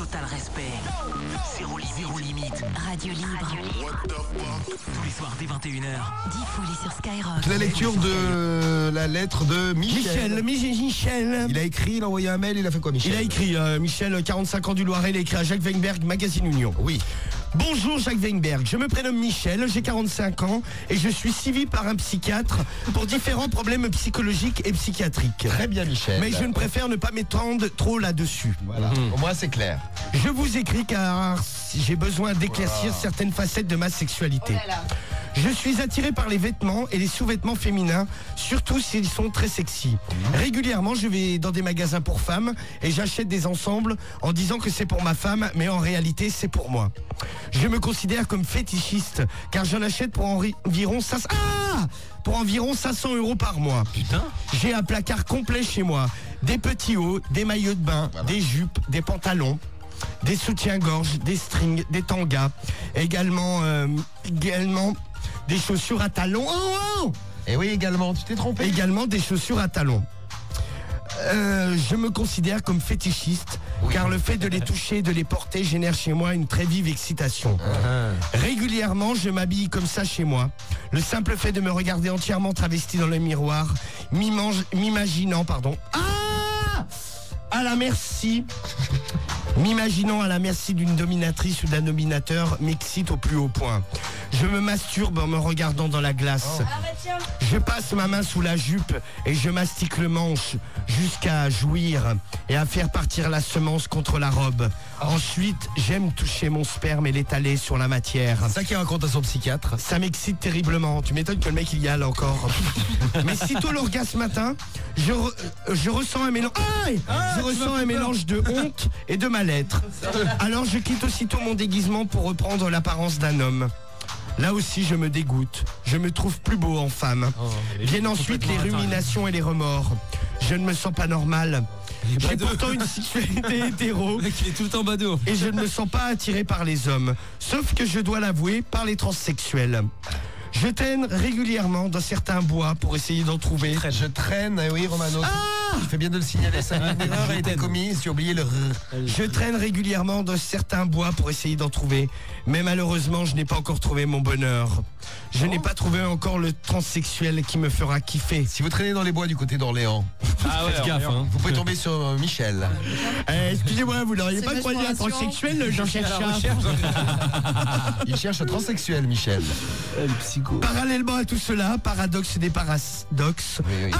Total respect. Zéro limite. Radio libre. Tous les soirs dès 21h. Diffoulé sur Skyrock. La lecture de la lettre de Michel. Michel. Il a écrit, il a envoyé un mail, il a fait quoi Michel? Il a écrit, Michel, 45 ans du Loiret, il a écrit à Jacques Weinberg, Magazine Union. Oui. Bonjour Jacques Weinberg, je me prénomme Michel, j'ai 45 ans et je suis suivi par un psychiatre pour différents problèmes psychologiques et psychiatriques. Très bien Michel. Mais je ne préfère ne pas m'étendre trop là-dessus. Voilà, au moins c'est clair. Je vous écris car j'ai besoin d'éclaircir certaines facettes de ma sexualité. Je suis attiré par les vêtements et les sous-vêtements féminins, surtout s'ils sont très sexy. Régulièrement, je vais dans des magasins pour femmes et j'achète des ensembles en disant que c'est pour ma femme, mais en réalité, c'est pour moi. Je me considère comme fétichiste car j'en achète pour environ 500... pour environ 500 € par mois. Putain. J'ai un placard complet chez moi. Des petits hauts, des maillots de bain, des jupes, des pantalons, des soutiens-gorge, des strings, des tangas. Également des chaussures à talons. Et oui également, tu t'es trompé. Également des chaussures à talons. Je me considère comme fétichiste car le fait de les toucher et de les porter génère chez moi une très vive excitation. Régulièrement, je m'habille comme ça chez moi. Le simple fait de me regarder entièrement travesti dans le miroir, m'imaginant à la merci. M'imaginant à la merci d'une dominatrice ou d'un dominateur m'excite au plus haut point. Je me masturbe en me regardant dans la glace. Je passe ma main sous la jupe et je mastique le manche jusqu'à jouir et à faire partir la semence contre la robe. Ensuite, j'aime toucher mon sperme et l'étaler sur la matière. Ça qui raconte à son psychiatre. Ça m'excite terriblement. Tu m'étonnes que le mec il y a là encore. Mais sitôt l'orgasme atteint, je ressens un mélange. Je ressens un mélange de honte et de mal-être. Alors je quitte aussitôt mon déguisement pour reprendre l'apparence d'un homme. Là aussi je me dégoûte. Je me trouve plus beau en femme. Viennent ensuite les ruminations et les remords. Je ne me sens pas normal. J'ai pourtant une sexualité hétéro. Il est tout le temps badaud. Et je ne me sens pas attiré par les hommes. Sauf que je dois l'avouer, par les transsexuels. Je traîne régulièrement dans certains bois pour essayer d'en trouver. Je traîne, oui Romano. Tu fais bien de le signaler, ça une erreur a été commise, j'ai oublié le r. Je traîne régulièrement dans certains bois pour essayer d'en trouver. Mais malheureusement, je n'ai pas encore trouvé mon bonheur. Je n'ai pas trouvé encore le transsexuel qui me fera kiffer. Si vous traînez dans les bois du côté d'Orléans, Faites gaffe, hein. vous pouvez tomber sur Michel. Excusez-moi, vous n'auriez pas croisé un transsexuel? J'en cherche un. Il cherche un transsexuel Michel. Parallèlement à tout cela, paradoxe des paradoxes. Oui.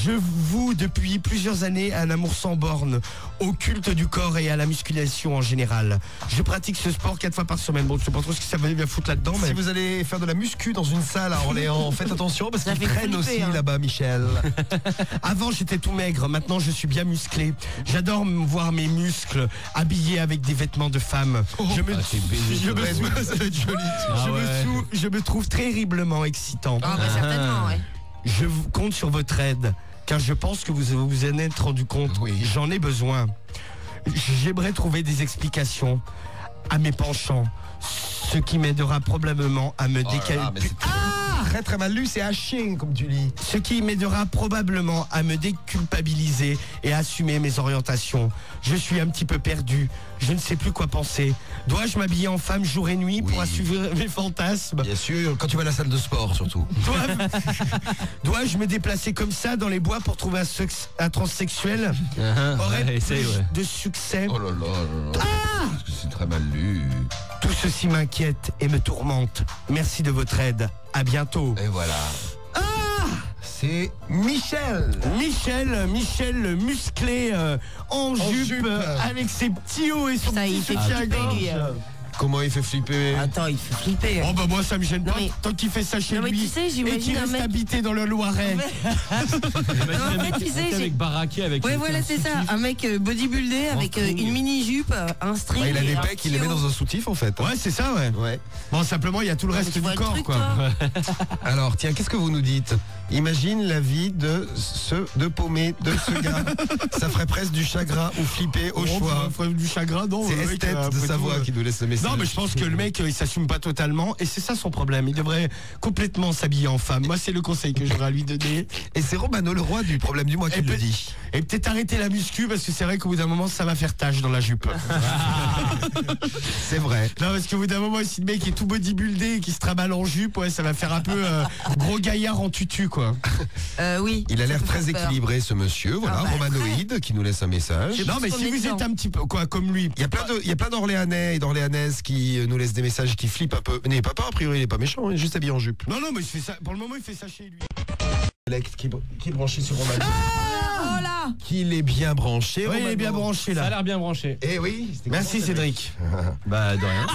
Je voue depuis plusieurs années un amour sans borne au culte du corps et à la musculation en général. Je pratique ce sport 4 fois par semaine. Bon, je sais pas trop ce que ça veut bien foutre là-dedans, mais... Si vous allez faire de la muscu dans une salle à Orléans, faites attention parce qu'ils traînent aussi là-bas Michel. Avant j'étais tout maigre, maintenant je suis bien musclé. J'adore voir mes muscles habillés avec des vêtements de femme. Je me trouve terriblement excitant. Certainement, ouais. Je vous compte sur votre aide, car je pense que vous vous en êtes rendu compte. Oui. J'en ai besoin. J'aimerais trouver des explications à mes penchants, ce qui m'aidera probablement à me décalculer. Très très mal lu, c'est hashing comme tu dis. Ce qui m'aidera probablement à me déculpabiliser et à assumer mes orientations. Je suis un petit peu perdu, je ne sais plus quoi penser. Dois-je m'habiller en femme jour et nuit pour assumer mes fantasmes? Bien sûr, quand tu vas à la salle de sport surtout. Dois-je me déplacer comme ça dans les bois pour trouver un transsexuel? De succès? Oh là là, parce que c'est très mal lu. Tout ceci m'inquiète et me tourmente. Merci de votre aide. À bientôt. Et voilà. C'est Michel. Michel musclé en jupe avec ses petits hauts et son Putain, petit il fait soutien-gorge. flipper, lui. Comment il fait flipper? Attends, il fait flipper. Oh bah moi ça me gêne pas mais- tant qu'il fait ça chez Non, mais lui tu sais, et j'imagine qu'il un reste mec- habité dans le Loiret. En fait, tu sais, j'ai- avec baraqué avec. Ouais, voilà, c'est ça. Un mec bodybuildé avec une mini-jupe, un string. Il a des et un pecs, il les met petit haut. dans un soutif en fait. Ouais c'est ça ouais. Ouais. Bon simplement il y a tout le Mais reste tu du vois le corps truc, quoi. toi. Alors tiens, qu'est-ce que vous nous dites? Imagine la vie de paumé de ce gars. Ça ferait presque du chagrin ou flipper au choix. Du chagrin, non. C'est Esthète de Savoie qui nous laisse le message. Non, mais je pense que le mec, il s'assume pas totalement. Et c'est ça son problème. Il devrait complètement s'habiller en femme. Moi, c'est le conseil que j'aurais à lui donner. Et c'est Romano, le roi du problème du mois, qui le dit. Et peut-être arrêter la muscu, parce que c'est vrai qu'au bout d'un moment, ça va faire tache dans la jupe. C'est vrai. Non, parce qu'au bout d'un moment, si le mec est tout bodybuildé et qui se trimballe en jupe, ouais, ça va faire un peu gros gaillard en tutu, quoi. Oui. Il a l'air très équilibré, ce monsieur. Voilà, Ah bah, Romanoïde, qui nous laisse un message. Non, mais si vous êtes un petit peu comme lui. Il y a plein d'Orléanais et d'Orléanaises qui nous laissent des messages qui flippent un peu. Mais papa, a priori, il est pas méchant, il est juste habillé en jupe. Non, mais il fait ça, pour le moment, il fait ça chez lui. Qui est branché sur Romano. Oh là. Qu'il est bien branché. Oui, il est Romano. bien branché, Ça a là. l'air bien branché. Eh oui. Merci, Cédric. Bah, de rien.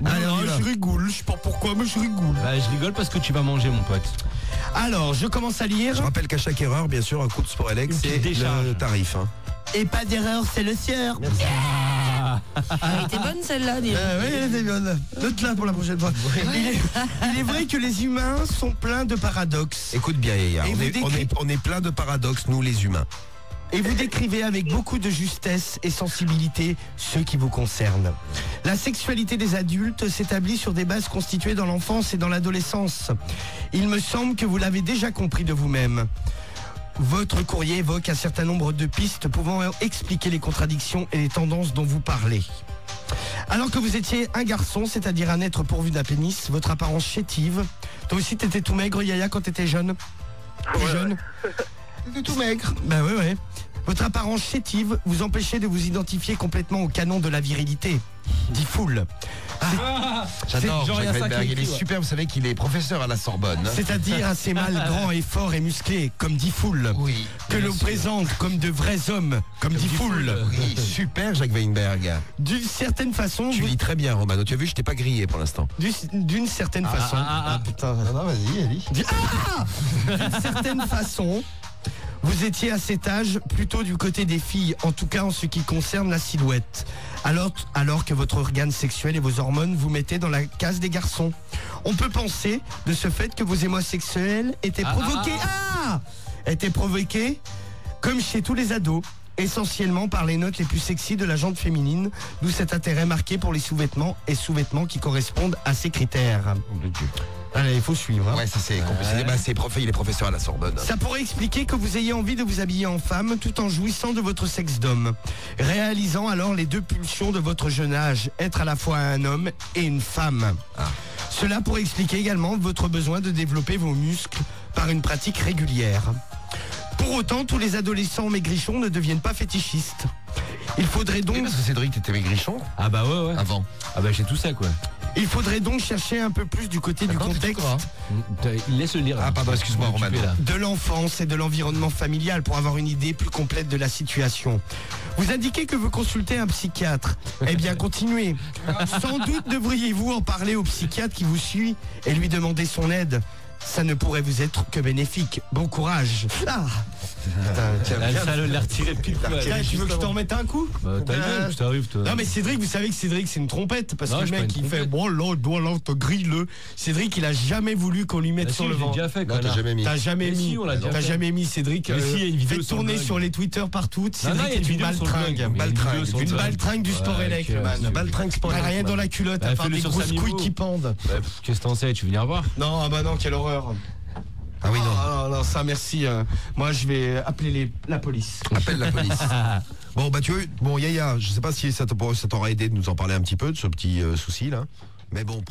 Alors, je rigole, je sais pas pourquoi, mais je rigole. Bah, je rigole parce que tu vas manger, mon pote. Alors, je commence à lire. Je rappelle qu'à chaque erreur, bien sûr, un coup de Sport Alex, Une c'est petite décharge. le tarif. Hein. Et pas d'erreur, c'est le sieur. Elle était bonne celle-là, dis donc. Oui, elle était bonne. Note là pour la prochaine fois. Il est vrai que les humains sont pleins de paradoxes. Écoute bien, Yaya, Et on est plein de paradoxes, nous les humains. Et vous décrivez avec beaucoup de justesse et sensibilité ceux qui vous concernent. La sexualité des adultes s'établit sur des bases constituées dans l'enfance et dans l'adolescence. Il me semble que vous l'avez déjà compris de vous-même. Votre courrier évoque un certain nombre de pistes pouvant expliquer les contradictions et les tendances dont vous parlez. Alors que vous étiez un garçon, c'est-à-dire un être pourvu d'un pénis, votre apparence chétive. Toi aussi t'étais tout maigre, Yaya, quand t'étais jeune. Plus jeune. T'étais tout maigre. Ben oui. Votre apparence chétive vous empêchait de vous identifier complètement au canon de la virilité. Dit Foul. J'adore genre, il y a Jacques ça qui Weinberg, est il est écrit, ouais. super, vous savez qu'il est professeur à la Sorbonne. Hein. C'est-à-dire assez mal grand et fort et musclé, comme dit Foul. Oui. Que l'on présente comme de vrais hommes, comme dit Foul. Oui, super Jacques Weinberg. D'une certaine façon, Tu lis très bien, Romano. Tu as vu, je t'ai pas grillé pour l'instant. d'une certaine façon. Putain. Non, vas-y, Ali. D'une certaine façon, vous étiez à cet âge plutôt du côté des filles, en tout cas en ce qui concerne la silhouette. Alors que votre organe sexuel et vos hormones vous mettaient dans la case des garçons. On peut penser de ce fait que vos émotions sexuelles étaient provoquées comme chez tous les ados, essentiellement par les notes les plus sexy de la jante féminine, d'où cet intérêt marqué pour les sous-vêtements et sous-vêtements qui correspondent à ces critères. Allez, il faut suivre. Hein. Ouais, ça c'est compliqué. Bah, il est professeur à la Sorbonne. Ça pourrait expliquer que vous ayez envie de vous habiller en femme tout en jouissant de votre sexe d'homme, réalisant alors les deux pulsions de votre jeune âge, être à la fois un homme et une femme. Cela pourrait expliquer également votre besoin de développer vos muscles par une pratique régulière. Pour autant, tous les adolescents maigrichons ne deviennent pas fétichistes. Il faudrait donc... Oui, parce que Cédric, t'étais maigrichon Ah bah ouais. avant. Ah bah j'ai tout ça, quoi. Il faudrait donc chercher un peu plus du côté du contexte Il laisse le lire. Ah pardon, excuse-moi, Romano. de l'enfance et de l'environnement familial pour avoir une idée plus complète de la situation. Vous indiquez que vous consultez un psychiatre. Eh bien, continuez. Sans doute devriez-vous en parler au psychiatre qui vous suit et lui demander son aide. Ça ne pourrait vous être que bénéfique. Bon courage. Ça l'a retiré pile poil. Tiens, tu veux que je t'en mette un coup? Bah ta gueule, je t'arrive, toi. Non mais Cédric, vous savez que Cédric c'est une trompette parce Non, que le c'est pas mec une il fait trompette. bon là, te grille-le. Cédric il a jamais voulu qu'on lui mette Bah sur si, le j'ai vent. déjà fait, Non, quoi. t'as jamais mis. T'as jamais Mais mis. si, on l'a déjà T'as fait. jamais mis Cédric. Mais si, il y a une vidéo fait sur le tourner blog. sur les Twitter partout. Non, non, Cédric il y a est une une vidéo sur le blog. baltringue. Il y a une vidéo sur le Une blog. baltringue du sport Ouais, élect, ok, man. c'est- Baltringue Sport T'as Élect, rien man. dans la culotte Bah, à part fais-le des sur grosses Samibo. couilles qui pendent. Bah, qu'est-ce que t'en sais, tu veux venir voir? Non, ah bah non, quelle horreur. Ah oui, non. Non, ça merci. Moi je vais appeler la police. Appelle la police. Bon, bah tu veux. Bon, Yaya, je sais pas si ça t'aura aidé de nous en parler un petit peu de ce petit souci là. Mais bon,